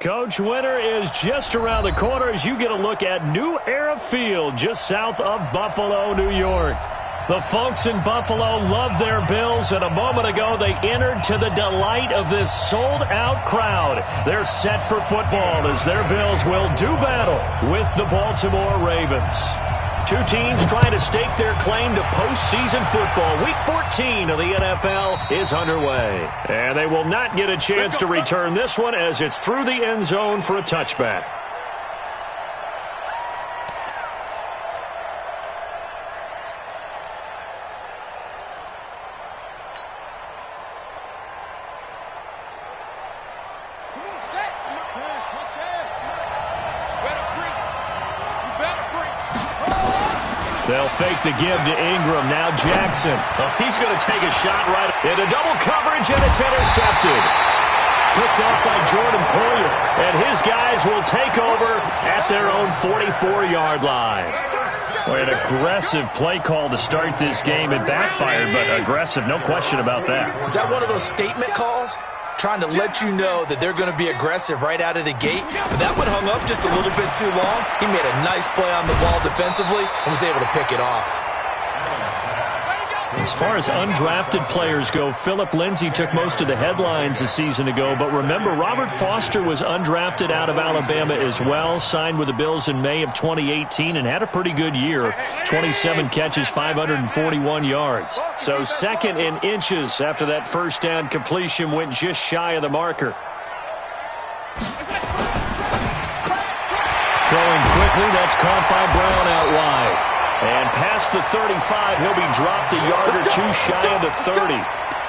Coach, winter is just around the corner as you get a look at New Era Field just south of Buffalo, New York. The folks in Buffalo love their Bills, and a moment ago they entered to the delight of this sold-out crowd. They're set for football as their Bills will do battle with the Baltimore Ravens. Two teams trying to stake their claim to postseason football. Week 14 of the NFL is underway. And they will not get a chance to return this one as it's through the end zone for a touchback. They'll fake the give to Ingram. Now Jackson. Oh, he's going to take a shot right into double coverage, and it's intercepted. Picked off by Jordan Poyer. And his guys will take over at their own 44-yard line. Boy, an aggressive play call to start this game. It backfired, but aggressive, no question about that. Is that one of those statement calls? Trying to let you know that they're going to be aggressive right out of the gate. But that one hung up just a little bit too long. He made a nice play on the ball defensively and was able to pick it off. As far as undrafted players go, Philip Lindsay took most of the headlines a season ago. But remember, Robert Foster was undrafted out of Alabama as well. Signed with the Bills in May of 2018 and had a pretty good year. 27 catches, 541 yards. So second in inches after that first down completion went just shy of the marker. Throwing quickly, that's caught by Brown out wide. And past the 35, he'll be dropped a yard or two shy of the 30.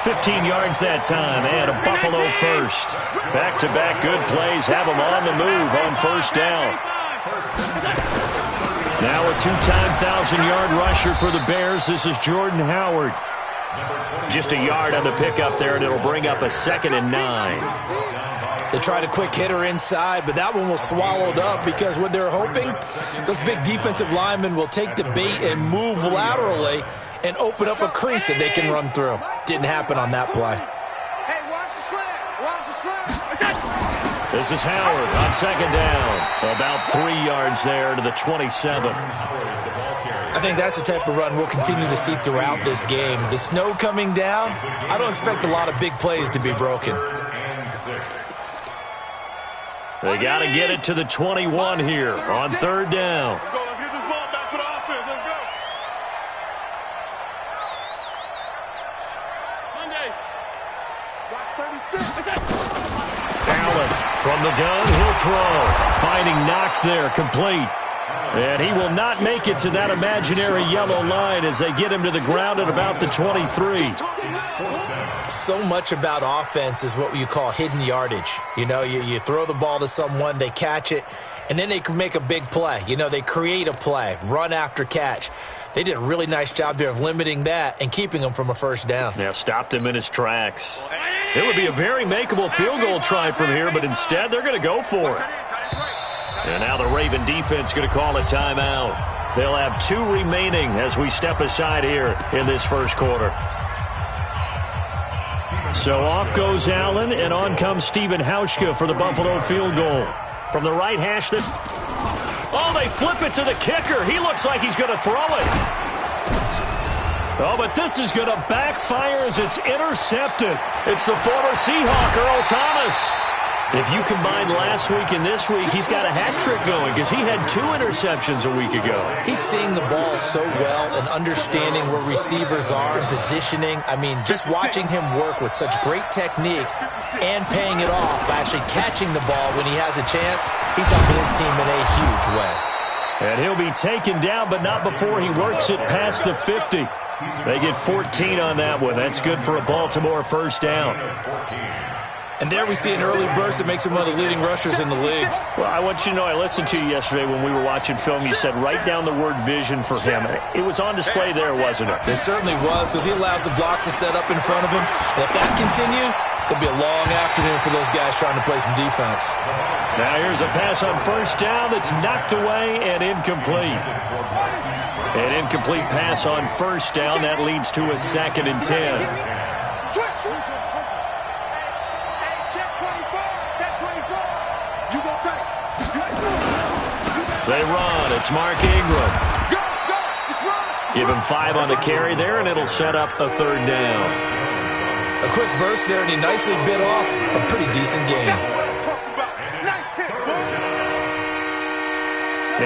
15 yards that time, and a Buffalo first. Back-to-back good plays have them on the move on first down. Now a two-time 1,000-yard rusher for the Bears. This is Jordan Howard. Just a yard on the pickup there, and it'll bring up a 2nd and 9. They tried a quick hitter inside, but that one was swallowed up because what they're hoping, those big defensive linemen will take the bait and move laterally and open up a crease that they can run through. Didn't happen on that play. Hey, watch the slant. Watch the slant. This is Howard on 2nd down. About 3 yards there to the 27. I think that's the type of run we'll continue to see throughout this game. The snow coming down, I don't expect a lot of big plays to be broken. They got to get it to the 21 here on 3rd down. Let's go. Let's get this ball back for the offense. Let's go. Monday. Watch 36. Allen from the gun. He'll throw. Finding Knox there, complete. And he will not make it to that imaginary yellow line as they get him to the ground at about the 23. So much about offense is what you call hidden yardage. You know, you throw the ball to someone, they catch it, and then they can make a big play. You know, they create a play, run after catch. They did a really nice job there of limiting that and keeping him from a first down. Yeah, stopped him in his tracks. It would be a very makeable field goal try from here, but instead they're going to go for it. And now the Raven defense going to call a timeout. They'll have 2 remaining as we step aside here in this first quarter. So off goes Allen, and on comes Stephen Hauschka for the Buffalo field goal. From the right hash, oh, they flip it to the kicker. He looks like he's going to throw it. Oh, but this is going to backfire as it's intercepted. It's the former Seahawk, Earl Thomas. If you combine last week and this week, he's got a hat trick going because he had 2 interceptions a week ago. He's seeing the ball so well and understanding where receivers are and positioning. I mean, just watching him work with such great technique and paying it off by actually catching the ball when he has a chance, he's helping his team in a huge way. And he'll be taken down, but not before he works it past the 50. They get 14 on that one. That's good for a Baltimore first down. And there we see an early burst that makes him one of the leading rushers in the league. Well, I want you to know, I listened to you yesterday when we were watching film. You said write down the word vision for him. It was on display there, wasn't it? It certainly was, because he allows the blocks to set up in front of him. And if that continues, it'll be a long afternoon for those guys trying to play some defense. Now here's a pass on first down that's knocked away and incomplete. An incomplete pass on first down. That leads to a 2nd and 10. They run. It's Mark Ingram. Go, go. Just run. Give him 5 on the carry there, and it'll set up a 3rd down. A quick burst there, and he nicely bit off a pretty decent gain. Nice hit, boy.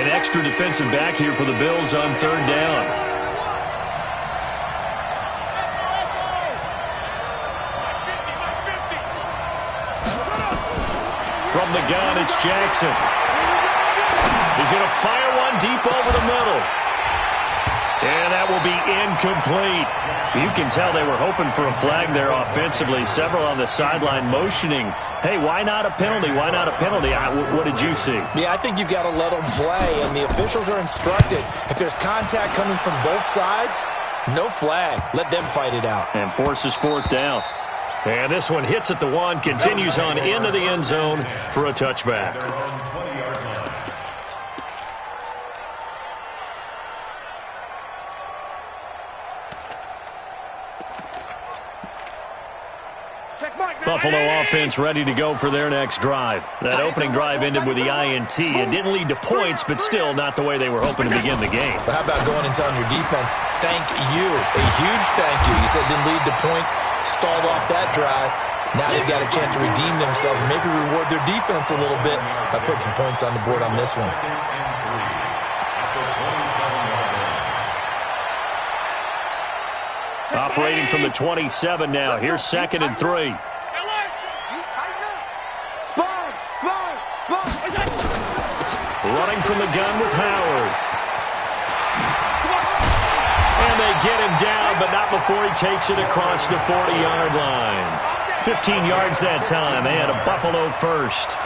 An extra defensive back here for the Bills on 3rd down. From the gun, it's Jackson. He's going to fire one deep over the middle. And that will be incomplete. You can tell they were hoping for a flag there offensively. Several on the sideline motioning, hey, why not a penalty? Why not a penalty? What did you see? Yeah, I think you've got to let them play, and the officials are instructed. If there's contact coming from both sides, no flag. Let them fight it out. And forces 4th down. And this one hits at the 1, continues on into the end zone for a touchback. Buffalo offense ready to go for their next drive. That opening drive ended with the INT. It didn't lead to points, but still not the way they were hoping to begin the game. But how about going and telling your defense, thank you, a huge thank you. You said it didn't lead to points, stalled off that drive. Now they've got a chance to redeem themselves and maybe reward their defense a little bit by putting some points on the board on this one. Operating from the 27 now. Here's 2nd and 3. Running from the gun with Howard. And they get him down, but not before he takes it across the 40-yard line. 15 yards that time, and a Buffalo first.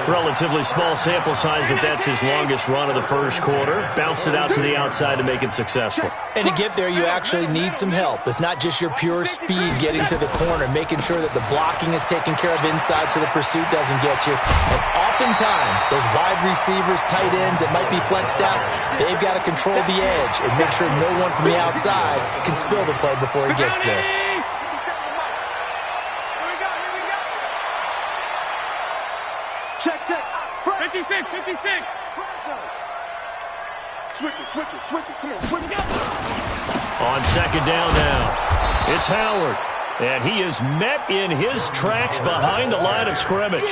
Relatively small sample size, but that's his longest run of the first quarter. Bounced it out to the outside to make it successful. And to get there, you actually need some help. It's not just your pure speed getting to the corner, making sure that the blocking is taken care of inside so the pursuit doesn't get you. And oftentimes, those wide receivers, tight ends that might be flexed out, they've got to control the edge and make sure no one from the outside can spill the play before he gets there. Check, check. 56, 56. Switch it. Come on, switch it. On 2nd down now, it's Howard. And he is met in his tracks behind the line of scrimmage.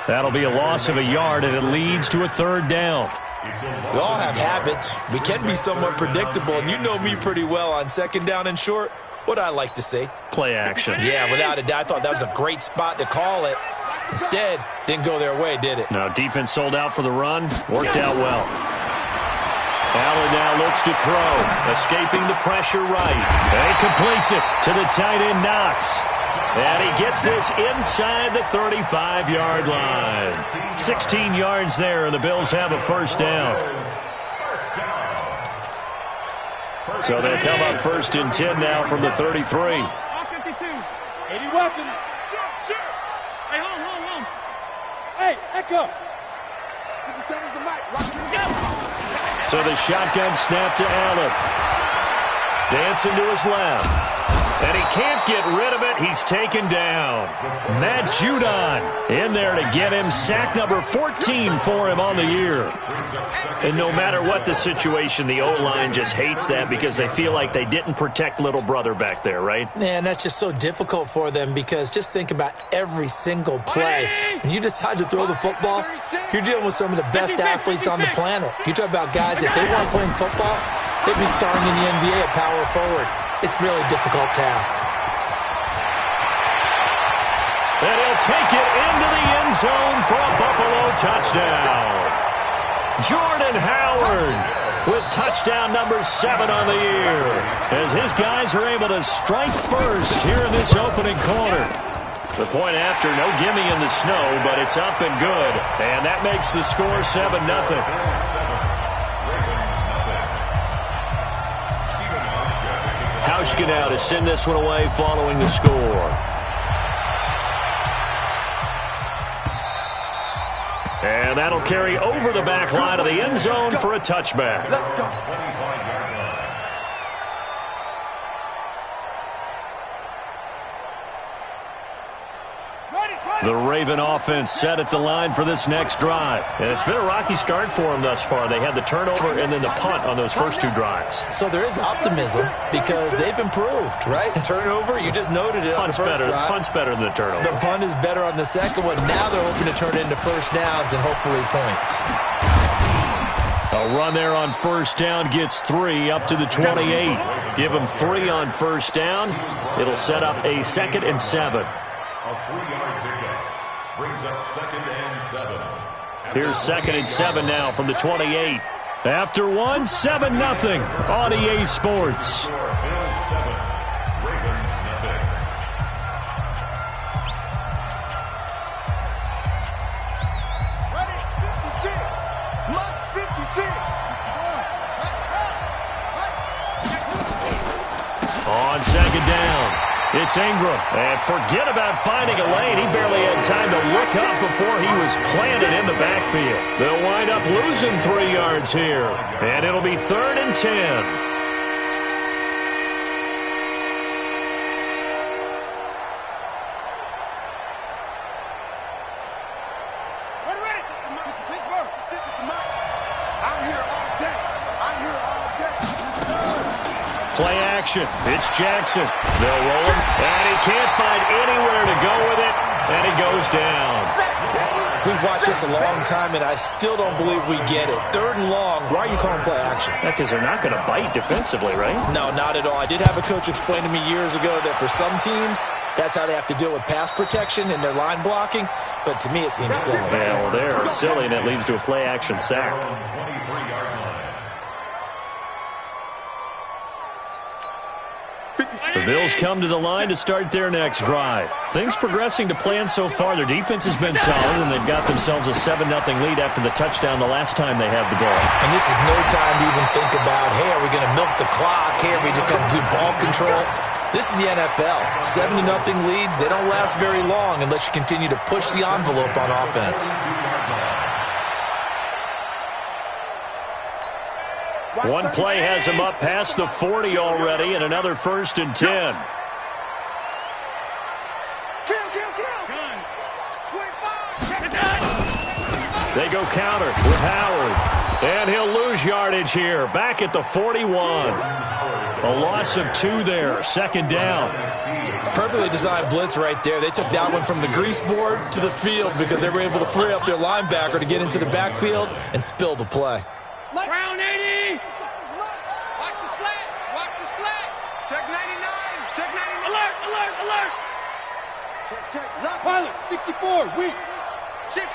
That'll be a loss of a yard, and it leads to a 3rd down. We all have habits. We can be somewhat predictable, and you know me pretty well on 2nd down and short. What I like to see. Play action. Yeah, without a doubt. I thought that was a great spot to call it. Instead, didn't go their way, did it? No, defense sold out for the run. Worked out well. Allen now looks to throw. Escaping the pressure right. And he completes it to the tight end Knox. And he gets this inside the 35-yard line. 16 yards there, and the Bills have a 1st down. So they'll come up 1st and 10 now from the 33. 52. 80 weapons. Hey, home. Hey, Echo. Get the centers of Mike. Rock him. So the shotgun snap to Allen. Dancing to his left. And he can't get rid of it. He's taken down. Matt Judon in there to get him. Sack number 14 for him on the year. And no matter what the situation, the O-line just hates that because they feel like they didn't protect little brother back there, right? Man, that's just so difficult for them because just think about every single play. When you decide to throw the football, you're dealing with some of the best athletes on the planet. You talk about guys, if they weren't playing football, they'd be starring in the NBA at power forward. It's really a difficult task. And he'll take it into the end zone for a Buffalo touchdown. Jordan Howard with touchdown number 7 on the year as his guys are able to strike first here in this opening quarter. The point after, no gimme in the snow, but it's up and good. And that makes the score 7-0. Hauschka now to send this one away following the score. And that'll carry over the back line of the end zone for a touchback. Let's go. Ready. The Raven offense set at the line for this next drive. And it's been a rocky start for them thus far. They had the turnover and then the punt on those first two drives. So there is optimism because they've improved, right? Turnover, you just noted it on the first drive. Punt's better than the turnover. The punt is better on the second one. Now they're hoping to turn it into first downs and hopefully points. A run there on first down gets 3 up to the 28. Give them 3 on first down. It'll set up a 2nd and 7. A 3-yard pickup brings up 2nd and 7. Here's 2nd and 7 now from the 28. After 1, 7-0 on EA Sports. On 2nd down, it's Ingram. And forget about finding a lane. He barely had time to look up before he was planted in the backfield. They'll wind up losing 3 yards here. And it'll be 3rd and 10. Play action. It's Jackson. They'll roll him, and he can't find anywhere to go with it, and he goes down. We've watched this a long time, and I still don't believe we get it. 3rd and long. Why are you calling play action? Because they're not going to bite defensively, right? No, not at all. I did have a coach explain to me years ago that for some teams, that's how they have to deal with pass protection and their line blocking. But to me, it seems silly. Yeah, well, they're silly, and that leads to a play action sack. The Bills come to the line to start their next drive. Things progressing to plan so far. Their defense has been solid, and they've got themselves a 7-0 lead after the touchdown the last time they had the ball. And this is no time to even think about, hey, are we going to milk the clock? Hey, are we just going to do ball control? This is the NFL. 7-0 leads, they don't last very long unless you continue to push the envelope on offense. One play has him up past the 40 already, and another 1st and 10. They go counter with Howard, and he'll lose yardage here. Back at the 41. A loss of 2 there, 2nd down. Perfectly designed blitz right there. They took that one from the grease board to the field because they were able to free up their linebacker to get into the backfield and spill the play. Brown 80. Watch the slats. Watch the slat. Check 99. Check 99. Alert, alert, alert. Check. Lock. Pilot, 64, weak. Shit.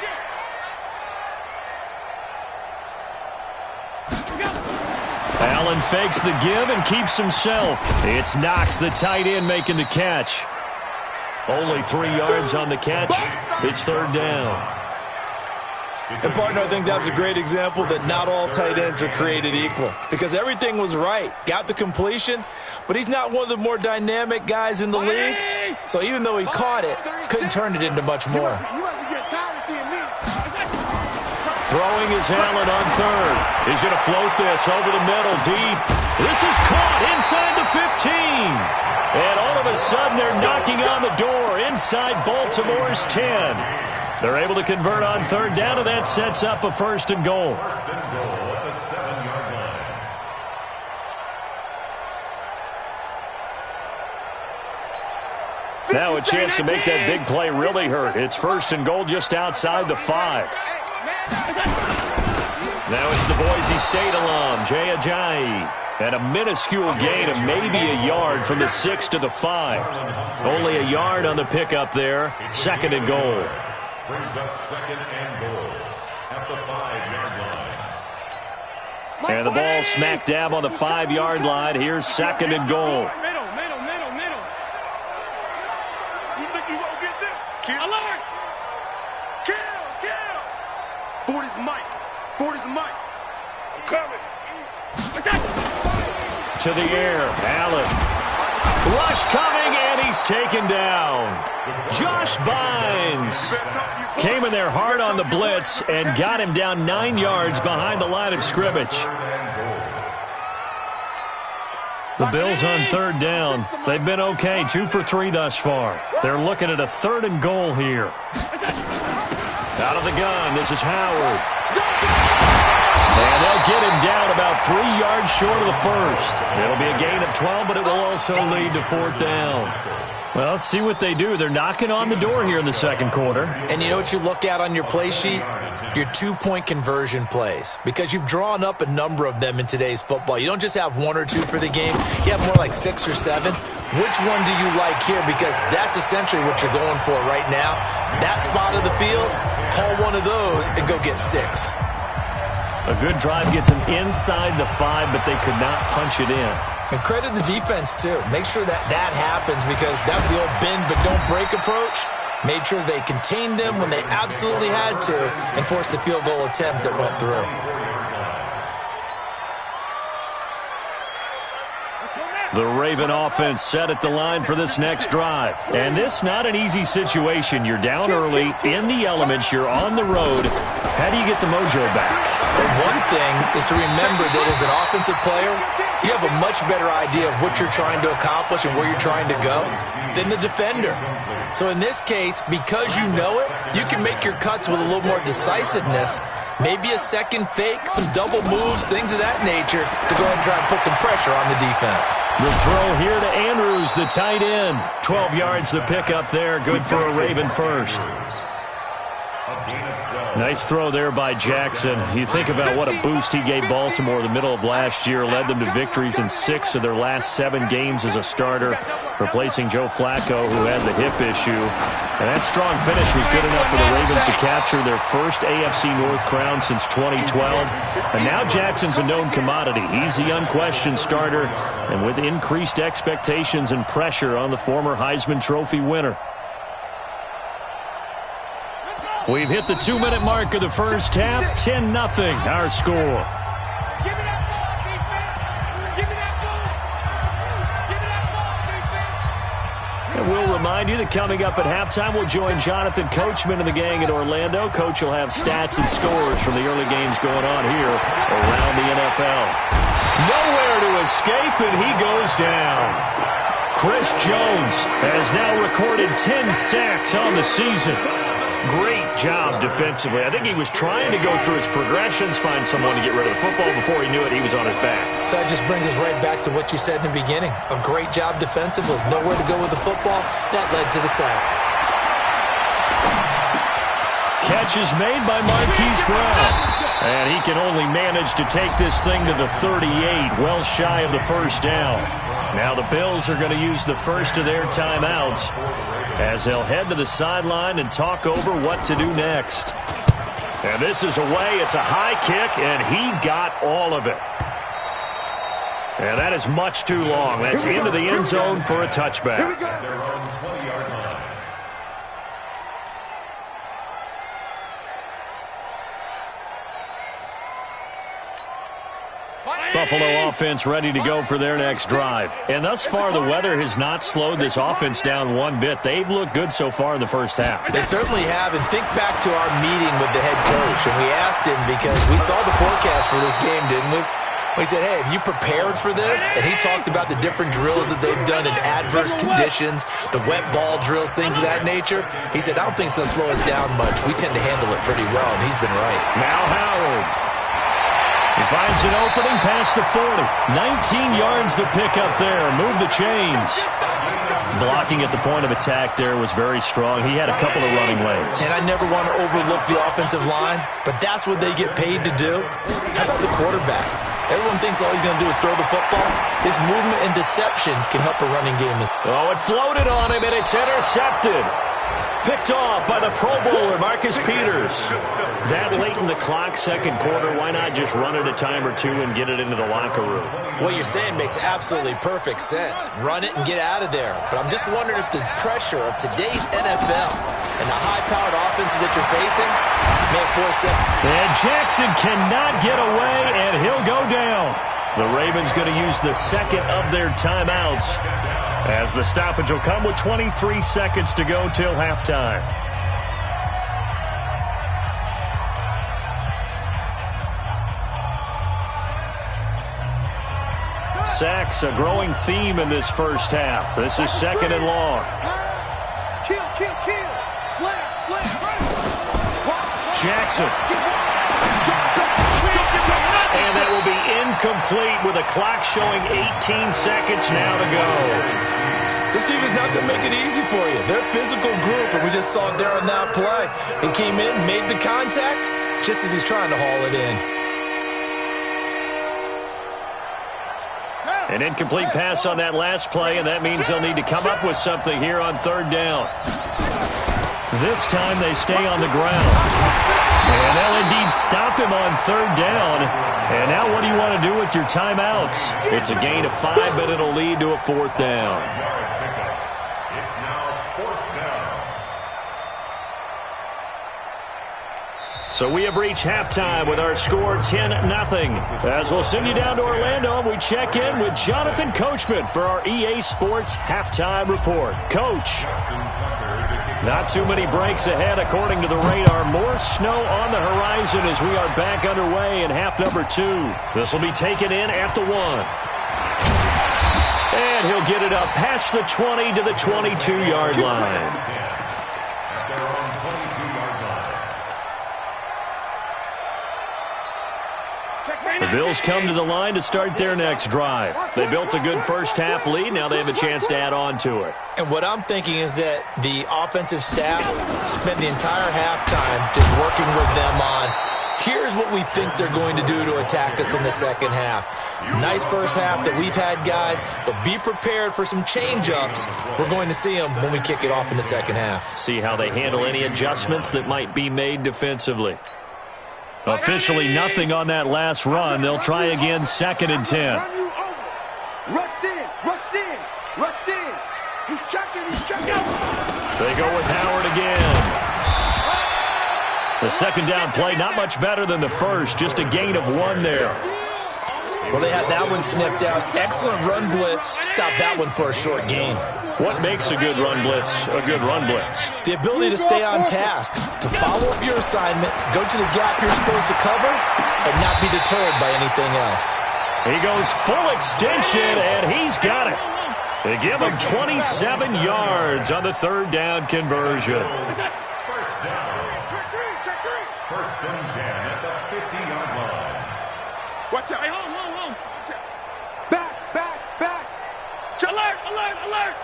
Allen fakes the give and keeps himself. It's Knox, the tight end, making the catch. Only 3 yards on the catch. It's 3rd down. And, partner, I think that's a great example that not all tight ends are created equal because everything was right. Got the completion, but he's not one of the more dynamic guys in the league. So even though he caught it, couldn't turn it into much more. Throwing is Allen on 3rd. He's going to float this over the middle deep. This is caught inside the 15. And all of a sudden they're knocking on the door inside Baltimore's 10. They're able to convert on 3rd down, and that sets up a 1st and goal. First and goal at the 7-yard line. Now a chance to make that big play really hurt. It's 1st and goal just outside the 5. Now it's the Boise State alum, Jay Ajayi. And a minuscule gain of maybe a yard from the 6 to the 5. Only a yard on the pickup there. 2nd and goal. Brings up 2nd and goal at the 5-yard line. And the ball smack dab on the 5-yard line. Here's 2nd and goal. Middle. You think you won't get this? Kill. Alert! Kill. 40's Mike. 40's Mike. I'm coming. To the air, Allen. Rush coming, and he's taken down. Josh Bynes came in there hard on the blitz and got him down 9 yards behind the line of scrimmage. The Bills on third down. They've been okay, 2 for 3 thus far. They're looking at a 3rd and goal here. Out of the gun, this is Howard. And they'll get him down about 3 yards short of the first. It'll be a gain of 12, but it will also lead to 4th down. Well, let's see what they do. They're knocking on the door here in the second quarter. And you know what you look at on your play sheet? Your 2-point conversion plays. Because you've drawn up a number of them in today's football. You don't just have 1 or 2 for the game. You have more like 6 or 7. Which one do you like here? Because that's essentially what you're going for right now. That spot of the field, call one of those and go get 6. A good drive gets them inside the 5, but they could not punch it in. And credit the defense, too. Make sure that happens because that was the old bend but don't break approach. Made sure they contained them when they absolutely had to and forced the field goal attempt that went through. The Raven offense set at the line for this next drive. And this not an easy situation. You're down early, in the elements, you're on the road. How do you get the mojo back? And one thing is to remember that as an offensive player, you have a much better idea of what you're trying to accomplish and where you're trying to go than the defender. So in this case, because you know it, you can make your cuts with a little more decisiveness. Maybe a second fake, some double moves, things of that nature to go ahead and try and put some pressure on the defense. The throw here to Andrews, the tight end. 12 yards the pickup there. Good for a Raven first. Nice throw there by Jackson. You think about what a boost he gave Baltimore the middle of last year, led them to victories in 6 of their last 7 games as a starter, replacing Joe Flacco, who had the hip issue. And that strong finish was good enough for the Ravens to capture their first AFC North crown since 2012. And now Jackson's a known commodity. He's the unquestioned starter, and with increased expectations and pressure on the former Heisman Trophy winner. We've hit the 2-minute mark of the first half. 10-0 our score. Give me that ball, defense! Give me that ball! Give me that ball, defense! And we'll remind you that coming up at halftime, we'll join Jonathan Coachman and the gang in Orlando. Coach will have stats and scores from the early games going on here around the NFL. Nowhere to escape, and he goes down. Chris Jones has now recorded 10 sacks on the season. Great job defensively. I think he was trying to go through his progressions, find someone to get rid of the football. Before he knew it, he was on his back. So that just brings us right back to what you said in the beginning. A great job defensively. Nowhere to go with the football. That led to the sack. Catch is made by Marquise Brown. And he can only manage to take this thing to the 38, well shy of the first down. Now the Bills are going to use the first of their timeouts as they'll head to the sideline and talk over what to do next. And this is away. It's a high kick, and he got all of it. And that is much too long. That's into the end zone for a touchback. Buffalo offense ready to go for their next drive. And thus far, the weather has not slowed this offense down one bit. They've looked good so far in the first half. They certainly have. And think back to our meeting with the head coach. And we asked him because we saw the forecast for this game, didn't we? We said, hey, have you prepared for this? And he talked about the different drills that they've done in adverse conditions, the wet ball drills, things of that nature. He said, I don't think it's going to slow us down much. We tend to handle it pretty well, and he's been right. Now Howard. He finds an opening past the 40. 19 yards to pick up there. Move the chains. Blocking at the point of attack there was very strong. He had a couple of running lanes. And I never want to overlook the offensive line, but that's what they get paid to do. How about the quarterback? Everyone thinks all he's going to do is throw the football. His movement and deception can help a running game. Oh, it floated on him, and it's intercepted. Picked off by the Pro Bowler, Marcus Peters. That late in the clock, second quarter, why not just run it a time or two and get it into the locker room? What you're saying makes absolutely perfect sense. Run it and get out of there. But I'm just wondering if the pressure of today's NFL and the high-powered offenses that you're facing may force them. And Jackson cannot get away, and he'll go down. The Ravens going to use the second of their timeouts, as the stoppage will come with 23 seconds to go till halftime. sacks, a growing theme in this first half. This is 2nd and long. Kill, kill, kill. Slam. Jackson. And that will be incomplete with a clock showing 18 seconds now to go. This defense is not going to make it easy for you. They're a physical group, and we just saw it there on that play. He came in, made the contact, just as he's trying to haul it in. An incomplete pass on that last play, and that means they'll need to come up with something here on 3rd down. This time they stay on the ground. And they'll indeed stop him on 3rd down. And now what do you want to do with your timeouts? It's a gain of 5, but it'll lead to a 4th down. It's now 4th down. So we have reached halftime with our score 10-0. As we'll send you down to Orlando, we check in with Jonathan Coachman for our EA Sports Halftime Report. Coach, not too many breaks ahead according to the radar. More snow on the horizon as we are back underway in half number 2. This will be taken in at the 1. And he'll get it up past the 20 to the 22-yard line. The Bills come to the line to start their next drive. They built a good first-half lead. Now they have a chance to add on to it. And what I'm thinking is that the offensive staff spent the entire halftime just working with them on, here's what we think they're going to do to attack us in the second half. Nice first half that we've had, guys, but be prepared for some change-ups. We're going to see them when we kick it off in the second half. See how they handle any adjustments that might be made defensively. Officially nothing on that last run. They'll try again, 2nd and 10. Rush in. He's checking. They go with Howard again. The 2nd down play, not much better than the first, just a gain of 1 there. Well, they had that one sniffed out. Excellent run blitz. Stop that one for a short gain. What makes a good run blitz a good run blitz? The ability to stay on task, to follow up your assignment, go to the gap you're supposed to cover, and not be deterred by anything else. He goes full extension, and he's got it. They give him 27 yards on the 3rd down conversion. First down. Check 3. 1st and 10 at the 50-yard line. Watch out. Hey, hold. Back. Alert.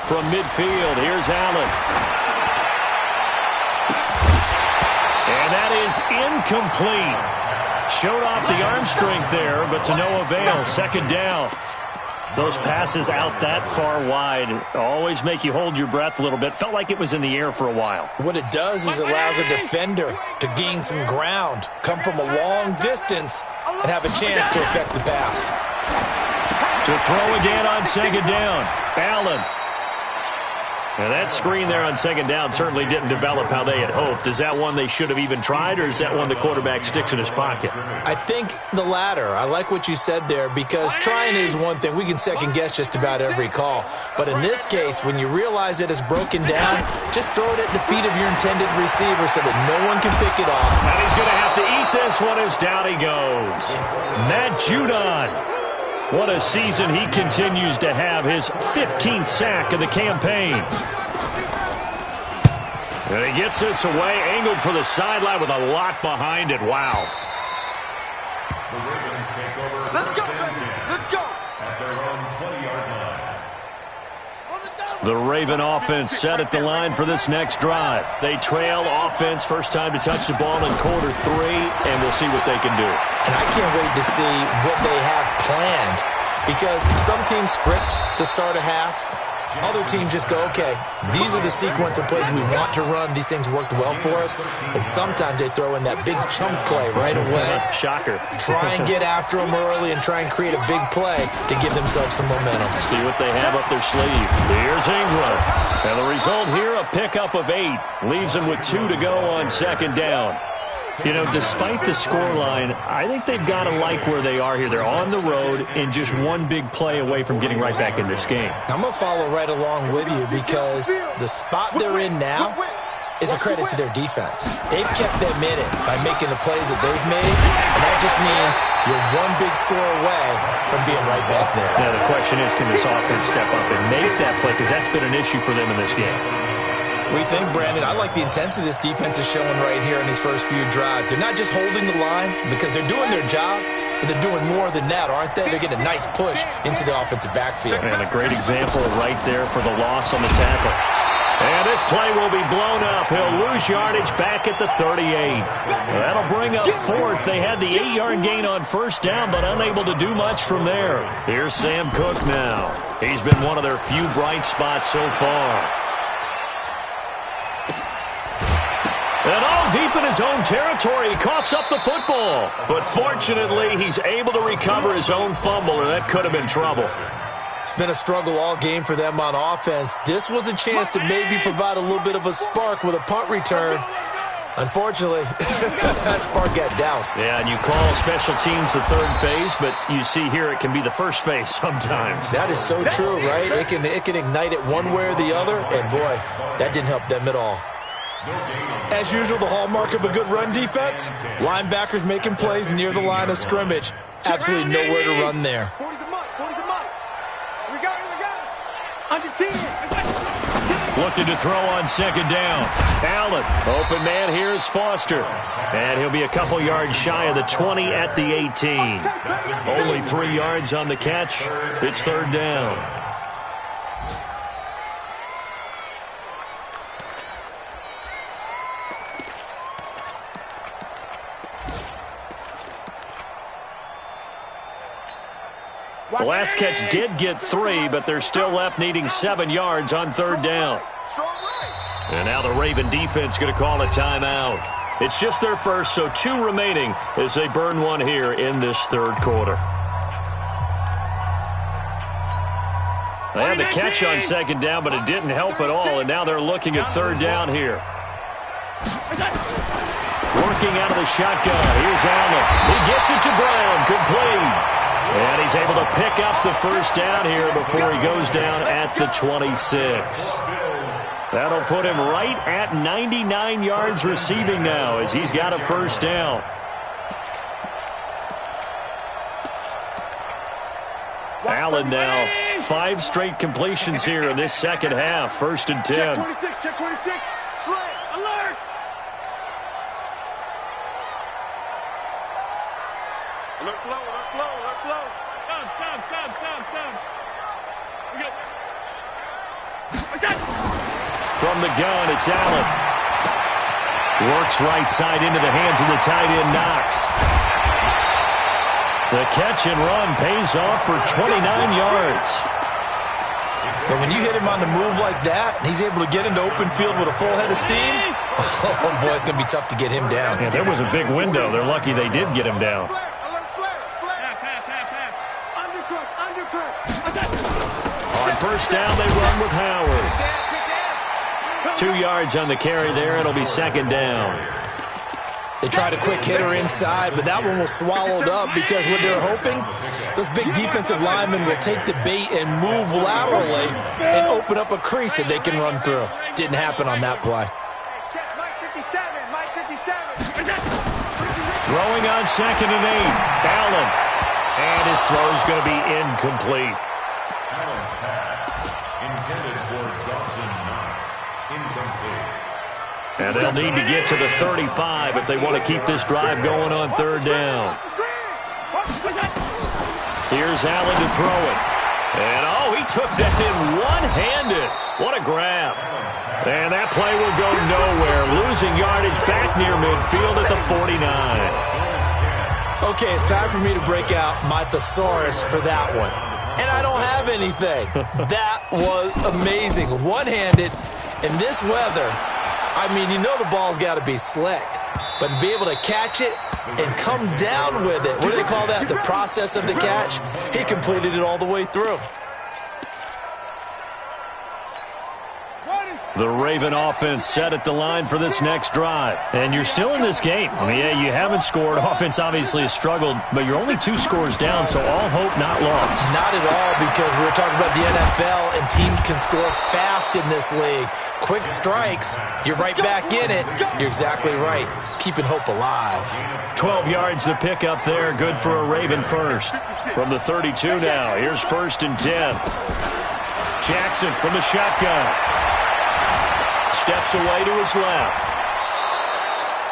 From midfield, here's Allen. And that is incomplete. Showed off the arm strength there, but to no avail. 2nd down. Those passes out that far wide always make you hold your breath a little bit. Felt like it was in the air for a while. What it does is allows a defender to gain some ground, come from a long distance, and have a chance to affect the pass. To throw again on 2nd down. Allen. And that screen there on 2nd down certainly didn't develop how they had hoped. Is that one they should have even tried, or is that one the quarterback sticks in his pocket? I think the latter. I like what you said there, because trying is one thing. We can second-guess just about every call. But in this case, when you realize it is broken down, just throw it at the feet of your intended receiver so that no one can pick it off. And he's going to have to eat this one as down he goes. Matt Judon. What a season he continues to have, his 15th sack of the campaign. And he gets this away, angled for the sideline with a lot behind it. Wow. The Ravens take over. Let's go. At their own 20-yard line. The Raven offense set at the line for this next drive. They trail offense, first time to touch the ball in quarter 3, and we'll see what they can do. And I can't wait to see what they have planned, because some teams script to start a half. Other teams just go, okay, these are the sequence of plays we want to run. These things worked well for us. And sometimes they throw in that big chunk play right away. Shocker. Try and get after them early and try and create a big play to give themselves some momentum. See what they have up their sleeve. Here's Ingram. And the result here, a pickup of 8. Leaves them with 2 to go on 2nd down. You know, despite the scoreline, I think they've got to like where they are here. They're on the road and just one big play away from getting right back in this game. I'm going to follow right along with you, because the spot they're in now, is a credit to their defense. They've kept them in it by making the plays that they've made, and that just means you're one big score away from being right back there. Now, the question is, can this offense step up and make that play? Because that's been an issue for them in this game. We think, Brandon, I like the intensity this defense is showing right here in these first few drives. They're not just holding the line because they're doing their job, but they're doing more than that, aren't they? They're getting a nice push into the offensive backfield. And a great example right there for the loss on the tackle. And this play will be blown up. He'll lose yardage back at the 38. That'll bring up fourth. They had the 8-yard gain on first down, but unable to do much from there. Here's Sam Cook now. He's been one of their few bright spots so far. And all deep in his own territory, he coughs up the football. But fortunately, he's able to recover his own fumble, or that could have been trouble. It's been a struggle all game for them on offense. This was a chance to maybe provide a little bit of a spark with a punt return. Unfortunately, that spark got doused. Yeah, and you call special teams the third phase, but you see here it can be the first phase sometimes. That is so true, right? It can ignite it one way or the other, and boy, that didn't help them at all. As usual, the hallmark of a good run defense, linebackers making plays near the line of scrimmage. Absolutely nowhere to run there. 40's a month. 40's a month. Here we go. Under 10. Looking to throw on second down. Allen, open man, here's Foster. And he'll be a couple yards shy of the 20 at the 18. Only 3 yards on the catch. It's third down. The last catch did get 3, but they're still left needing 7 yards on third down. And now the Raven defense going to call a timeout. It's just their first, so 2 remaining as they burn one here in this third quarter. They had the catch on second down, but it didn't help at all, and now they're looking at third down here. Working out of the shotgun. Here's Allen. He gets it to Brown. Complete. And he's able to pick up the first down here before he goes down at the 26. That'll put him right at 99 yards receiving now as he's got a first down. Allen now 5 straight completions here in this second half. First and 10. Check 26, check 26. Slant, alert. Alert flow, alert flow, alert flow. Stop. We go. From the gun, it's Allen. Works right side into the hands of the tight end, Knox. The catch and run pays off for 29 yards. But when you hit him on the move like that, and he's able to get into open field with a full head of steam, oh boy, it's going to be tough to get him down. Yeah, there was a big window. They're lucky they did get him down. On first down, they run with Howard. 2 yards on the carry there. It'll be second down. They tried a quick hitter inside, but that one was swallowed up because what they're hoping, those big defensive linemen will take the bait and move laterally and open up a crease that they can run through. Didn't happen on that play. Check Mike 57, Mike 57. Throwing on second and 8. Allen. And his throw's going to be incomplete. Allen's pass intended for Dawson Knox. Incomplete. And they'll need to get to the 35 if they want to keep this drive going on third down. Here's Allen to throw it. And, oh, he took that in one-handed. What a grab. And that play will go nowhere. Losing yardage back near midfield at the 49. Okay, it's time for me to break out my thesaurus for that one. And I don't have anything. That was amazing. One-handed in this weather. I mean, you know the ball's got to be slick. But to be able to catch it and come down with it, what do they call that? The process of the catch? He completed it all the way through. The Raven offense set at the line for this next drive. And you're still in this game. I mean, yeah, you haven't scored. Offense obviously has struggled, but you're only 2 scores down, so all hope not lost. Not at all, because we were talking about the NFL, and teams can score fast in this league. Quick strikes, you're right back in it. You're exactly right. Keeping hope alive. 12 yards to pick up there. Good for a Raven first. From the 32 now, here's 1st and 10. Jackson from the shotgun. Steps away to his left.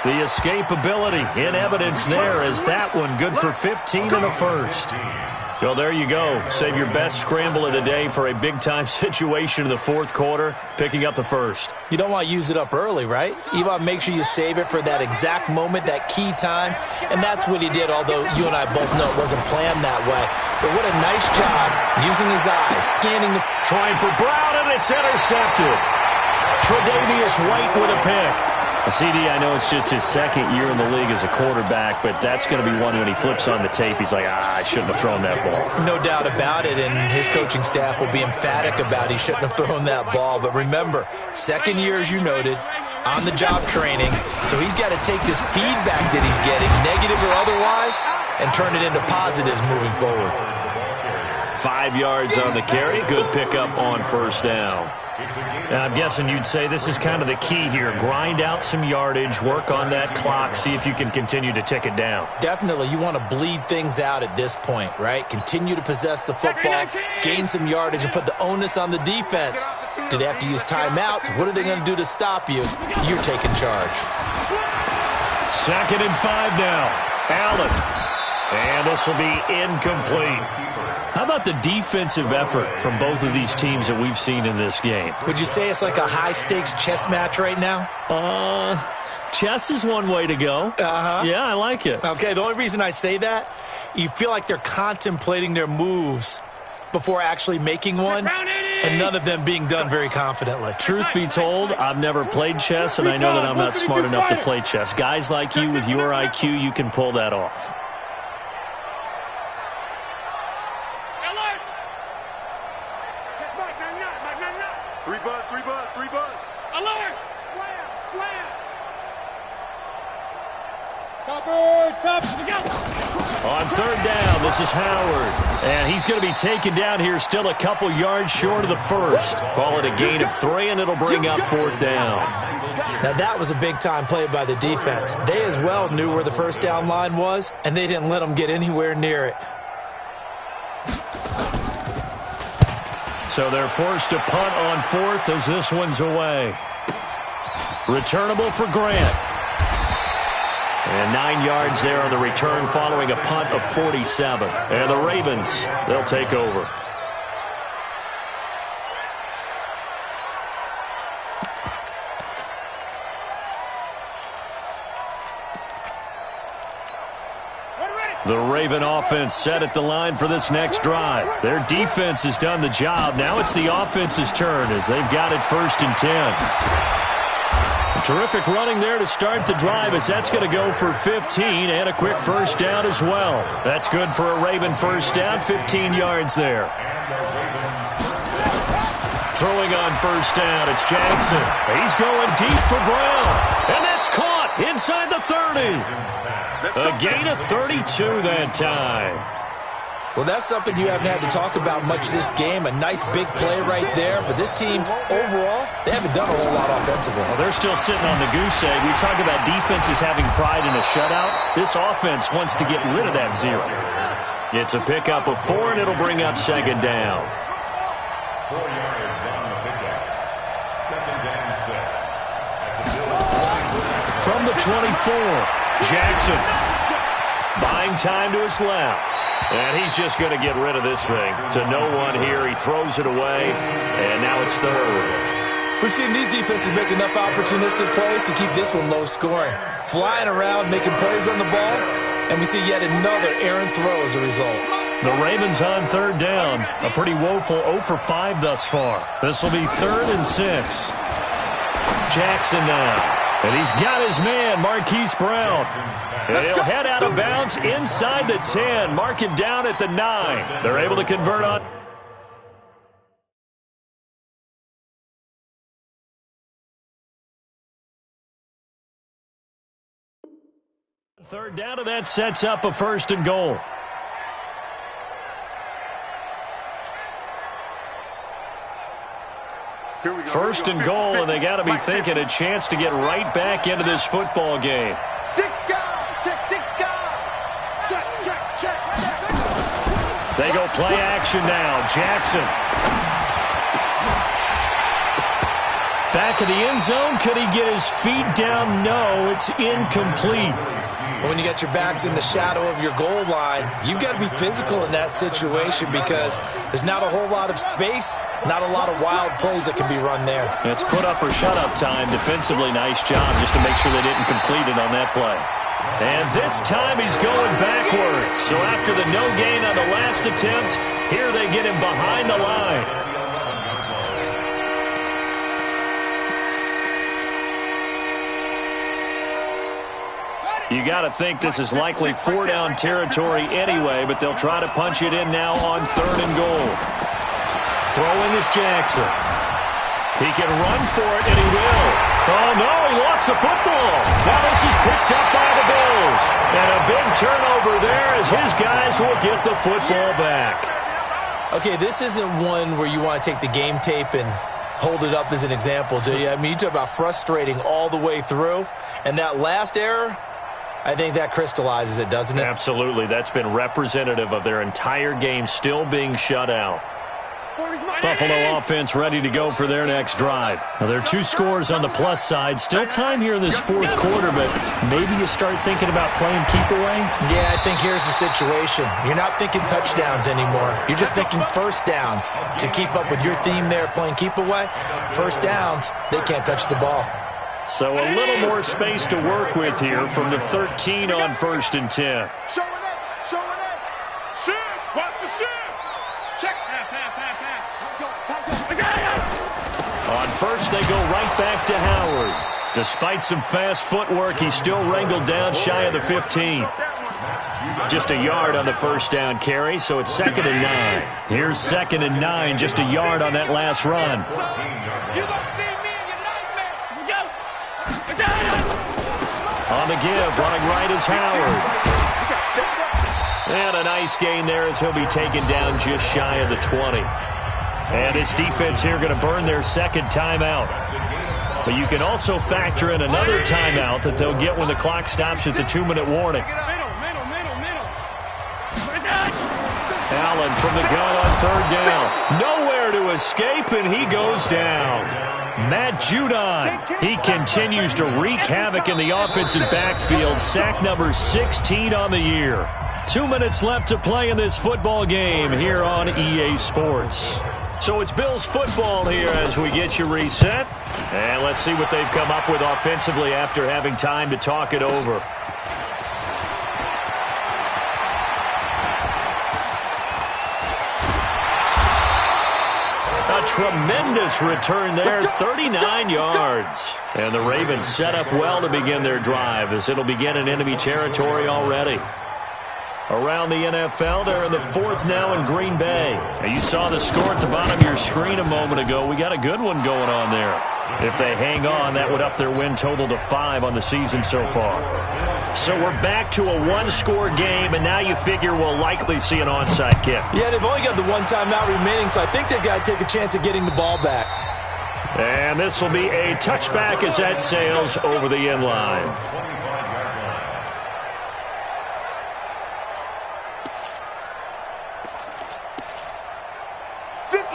The escapability in evidence there as that one good for 15 and a first. Well, there you go. Save your best scramble of the day for a big-time situation in the 4th quarter, picking up the first. You don't want to use it up early, right? You want to make sure you save it for that exact moment, that key time, and that's what he did, although you and I both know it wasn't planned that way. But what a nice job using his eyes, scanning the... Trying for Brown, and it's intercepted. Tre'Davious White with a pick. CD, I know it's just his 2nd year in the league as a quarterback, but that's going to be one when he flips on the tape. He's like, I shouldn't have thrown that ball. No doubt about it, and his coaching staff will be emphatic about he shouldn't have thrown that ball. But remember, 2nd year, as you noted, on-the-job training, so he's got to take this feedback that he's getting, negative or otherwise, and turn it into positives moving forward. 5 yards on the carry. Good pickup on 1st down. And I'm guessing you'd say this is kind of the key here. Grind out some yardage, work on that clock, see if you can continue to tick it down. Definitely. You want to bleed things out at this point, right? Continue to possess the football, gain some yardage, and put the onus on the defense. Do they have to use timeouts? What are they going to do to stop you? You're taking charge. 2nd and 5 now. Allen. And this will be incomplete. How about the defensive effort from both of these teams that we've seen in this game? Would you say it's like a high-stakes chess match right now? Chess is one way to go. Yeah, I like it. Okay, the only reason I say that, you feel like they're contemplating their moves before actually making one, and none of them being done very confidently. Truth be told, I've never played chess, and I know that I'm not smart enough to play chess. Guys like you with your IQ, you can pull that off. On 3rd down, this is Howard. And he's going to be taken down here, still a couple yards short of the first. Call it a gain of 3, and it'll bring up 4th down. Now, that was a big-time play by the defense. They as well knew where the 1st down line was, and they didn't let them get anywhere near it. So they're forced to punt on 4th as this one's away. Returnable for Grant. And 9 yards there on the return following a punt of 47. And the Ravens, they'll take over. The Raven offense set at the line for this next drive. Their defense has done the job. Now it's the offense's turn as they've got it 1st and 10. Terrific running there to start the drive as that's going to go for 15 and a quick 1st down as well. That's good for a Raven 1st down, 15 yards there. Throwing on 1st down, it's Jackson. He's going deep for Brown. And that's caught inside the 30. A gain of 32 that time. Well, that's something you haven't had to talk about much this game. A nice big play right there. But this team, overall, they haven't done a whole lot offensively. Well, they're still sitting on the goose egg. We talk about defenses having pride in a shutout. This offense wants to get rid of that 0. It's a pickup of 4, and it'll bring up 2nd down. 4 yards on the pickup. 2nd and 6. From the 24. Jackson buying time to his left. And he's just going to get rid of this thing. To no one here. He throws it away. And now it's 3rd. We've seen these defenses make enough opportunistic plays to keep this one low scoring. Flying around, making plays on the ball. And we see yet another errant throw as a result. The Ravens on 3rd down. A pretty woeful 0 for 5 thus far. This will be 3rd and 6. Jackson now. And he's got his man, Marquise Brown. And he'll head out of bounds inside the 10. Mark him down at the 9. They're able to convert on. Third down, and that sets up a 1st and goal. First and goal, and they got to be thinking a chance to get right back into this football game. 6 guys. Check 6 guys. Check, check, check. They go play action now. Jackson. Back of the end zone. Could he get his feet down? No, it's incomplete. When you got your backs in the shadow of your goal line, you've got to be physical in that situation because there's not a whole lot of space, not a lot of wild plays that can be run there. It's put up or shut up time. Defensively, nice job just to make sure they didn't complete it on that play. And this time he's going backwards. So after the no gain on the last attempt, here they get him behind the line. You got to think this is likely 4-down territory anyway, but they'll try to punch it in now on 3rd and goal. Throwing is Jackson. He can run for it, and he will. Oh, no, he lost the football. Now this is picked up by the Bills. And a big turnover there as his guys will get the football back. Okay, this isn't one where you want to take the game tape and hold it up as an example, do you? I mean, you talk about frustrating all the way through. And that last error, I think that crystallizes it, doesn't it? Absolutely. That's been representative of their entire game still being shut out. Buffalo offense ready to go for their next drive. Now, there are 2 scores on the plus side. Still time here in this 4th quarter, but maybe you start thinking about playing keep away? Yeah, I think here's the situation. You're not thinking touchdowns anymore. You're just thinking first downs. To keep up with your theme there, playing keep away, first downs, they can't touch the ball. So a little more space to work with here from the 13 on 1st and 10. Showing it. Showing it. Shift. Watch the shift. Check. Pass. On 1st, they go right back to Howard. Despite some fast footwork, he's still wrangled down shy of the 15. Just a yard on the 1st down carry, so it's 2nd and 9. Here's 2nd and 9, just a yard on that last run. You don't see me in your nightmare. Go. On the give, running right is Howard. And a nice gain there as he'll be taken down just shy of the 20. And this defense here going to burn their 2nd timeout. But you can also factor in another timeout that they'll get when the clock stops at the 2-minute warning. Middle. Allen from the gun on 3rd down. Nowhere to escape, and he goes down. Matt Judon, he continues to wreak havoc in the offensive backfield. Sack number 16 on the year. 2 minutes left to play in this football game here on EA Sports. So it's Bills football here as we get you reset. And let's see what they've come up with offensively after having time to talk it over. A tremendous return there, 39 yards. And the Ravens set up well to begin their drive as it'll begin in enemy territory already. Around the NFL, they're in the 4th now in Green Bay. Now, you saw the score at the bottom of your screen a moment ago. We got a good one going on there. If they hang on, that would up their win total to 5 on the season so far. So we're back to a 1-score game, and now you figure we'll likely see an onside kick. Yeah, they've only got the 1 timeout remaining, so I think they've got to take a chance at getting the ball back. And this will be a touchback as that sails over the end line.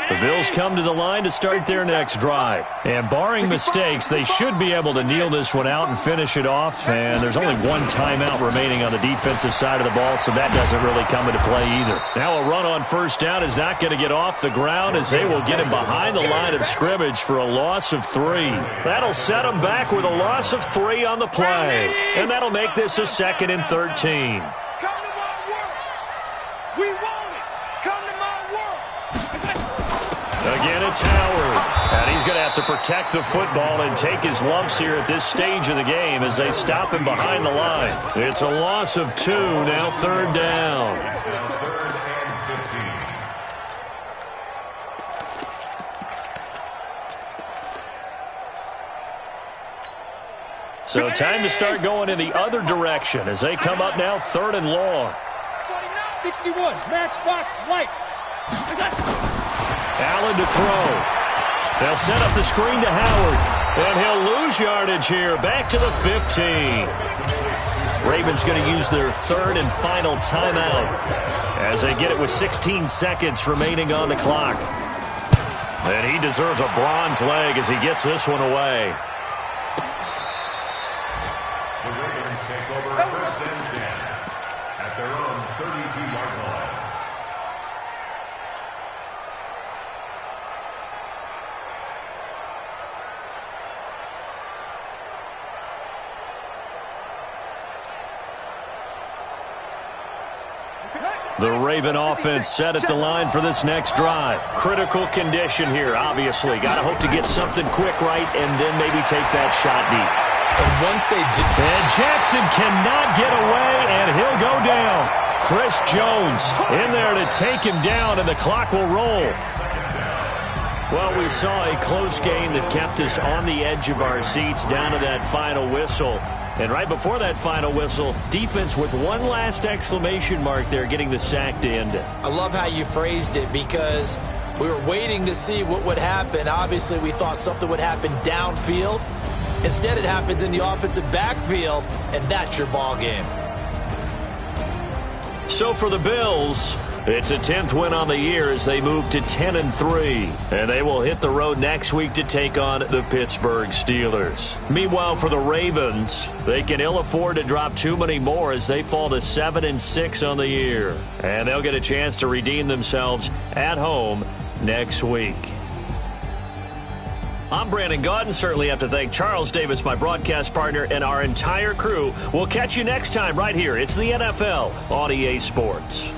The Bills come to the line to start their next drive. And barring mistakes, they should be able to kneel this one out and finish it off. And there's only 1 timeout remaining on the defensive side of the ball, so that doesn't really come into play either. Now a run on 1st down is not going to get off the ground as they will get him behind the line of scrimmage for a loss of 3. That'll set him back with a loss of 3 on the play. And that'll make this a 2nd and 13. Come to my world. We want it. Come to my world. Again, it's Howard. And he's going to have to protect the football and take his lumps here at this stage of the game as they stop him behind the line. It's a loss of 2, now 3rd down. 3rd and 15. So time to start going in the other direction as they come up now 3rd and long. 61, matchbox lights. Allen to throw. They'll set up the screen to Howard. And he'll lose yardage here. Back to the 15. Ravens going to use their 3rd and final timeout as they get it with 16 seconds remaining on the clock. And he deserves a bronze leg as he gets this one away. The Ravens take over 1st and 10 at their own 32-yard line. The Raven offense set at the line for this next drive. Critical condition here, obviously. Got to hope to get something quick right and then maybe take that shot deep. And once they do... And Jackson cannot get away, and he'll go down. Chris Jones in there to take him down, and the clock will roll. Well, we saw a close game that kept us on the edge of our seats down to that final whistle. And right before that final whistle, defense with one last exclamation mark there, getting the sack to end it. I love how you phrased it because we were waiting to see what would happen. Obviously, we thought something would happen downfield. Instead, it happens in the offensive backfield, and that's your ball game. So for the Bills, it's a 10th win on the year as they move to 10-3. And they will hit the road next week to take on the Pittsburgh Steelers. Meanwhile, for the Ravens, they can ill afford to drop too many more as they fall to 7-6 on the year. And they'll get a chance to redeem themselves at home next week. I'm Brandon Gaudin. Certainly have to thank Charles Davis, my broadcast partner, and our entire crew. We'll catch you next time right here. It's the NFL on EA Sports.